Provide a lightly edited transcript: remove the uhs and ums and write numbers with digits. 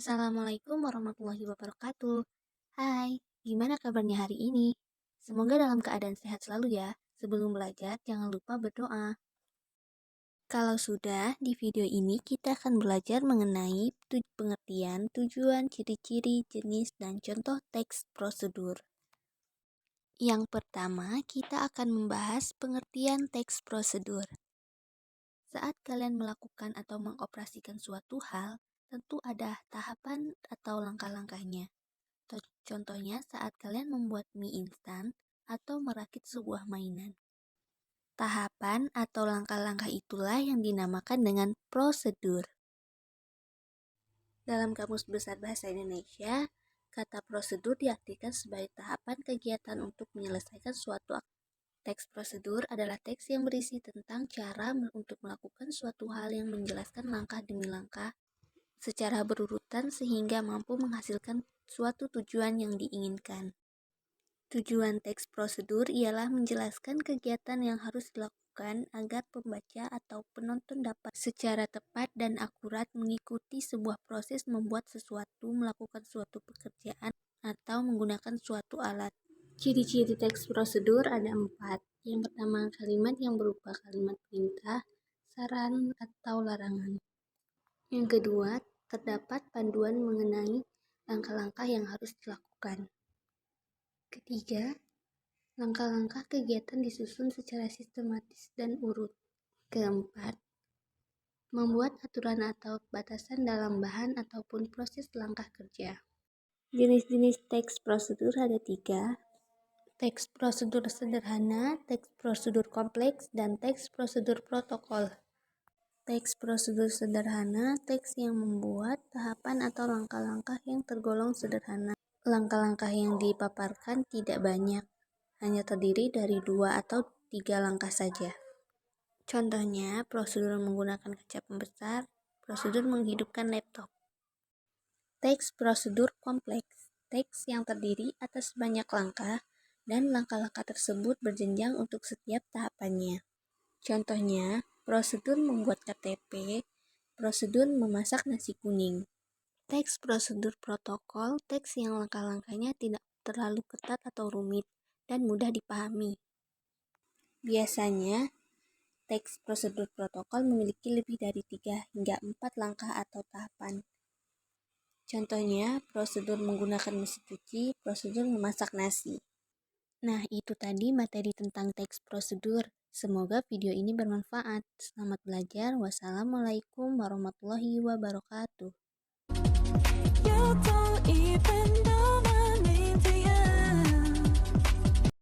Assalamualaikum warahmatullahi wabarakatuh. Hai, gimana kabarnya hari ini? Semoga dalam keadaan sehat selalu ya. Sebelum belajar, jangan lupa berdoa. Kalau sudah, di video ini kita akan belajar mengenai pengertian, tujuan, ciri-ciri, jenis, dan contoh teks prosedur. Yang pertama, kita akan membahas pengertian teks prosedur. Saat kalian melakukan atau mengoperasikan suatu hal, tentu ada tahapan atau langkah-langkahnya. Contohnya saat kalian membuat mie instan atau merakit sebuah mainan. Tahapan atau langkah-langkah itulah yang dinamakan dengan prosedur. Dalam Kamus Besar Bahasa Indonesia, kata prosedur diartikan sebagai tahapan kegiatan untuk menyelesaikan suatu teks prosedur adalah teks yang berisi tentang cara untuk melakukan suatu hal yang menjelaskan langkah demi langkah secara berurutan sehingga mampu menghasilkan suatu tujuan yang diinginkan. Tujuan teks prosedur ialah menjelaskan kegiatan yang harus dilakukan agar pembaca atau penonton dapat secara tepat dan akurat mengikuti sebuah proses membuat sesuatu, melakukan suatu pekerjaan, atau menggunakan suatu alat. Ciri-ciri teks prosedur ada 4. Yang pertama, kalimat yang berupa kalimat perintah, saran, atau larangan. Yang kedua, terdapat panduan mengenai langkah-langkah yang harus dilakukan. Ketiga, langkah-langkah kegiatan disusun secara sistematis dan urut. Keempat, membuat aturan atau batasan dalam bahan ataupun proses langkah kerja. Jenis-jenis teks prosedur ada 3. Teks prosedur sederhana, teks prosedur kompleks, dan teks prosedur protokol. Teks prosedur sederhana, teks yang membuat tahapan atau langkah-langkah yang tergolong sederhana. Langkah-langkah yang dipaparkan tidak banyak, hanya terdiri dari 2 atau 3 langkah saja. Contohnya, prosedur menggunakan kaca pembesar, prosedur menghidupkan laptop. Teks prosedur kompleks, teks yang terdiri atas banyak langkah, dan langkah-langkah tersebut berjenjang untuk setiap tahapannya. Contohnya, prosedur membuat KTP, prosedur memasak nasi kuning. Teks prosedur protokol, teks yang langkah-langkahnya tidak terlalu ketat atau rumit dan mudah dipahami. Biasanya, teks prosedur protokol memiliki lebih dari 3 hingga 4 langkah atau tahapan. Contohnya, prosedur menggunakan mesin cuci, prosedur memasak nasi. Nah, itu tadi materi tentang teks prosedur. Semoga video ini bermanfaat. Selamat belajar. Wassalamualaikum warahmatullahi wabarakatuh. You don't even know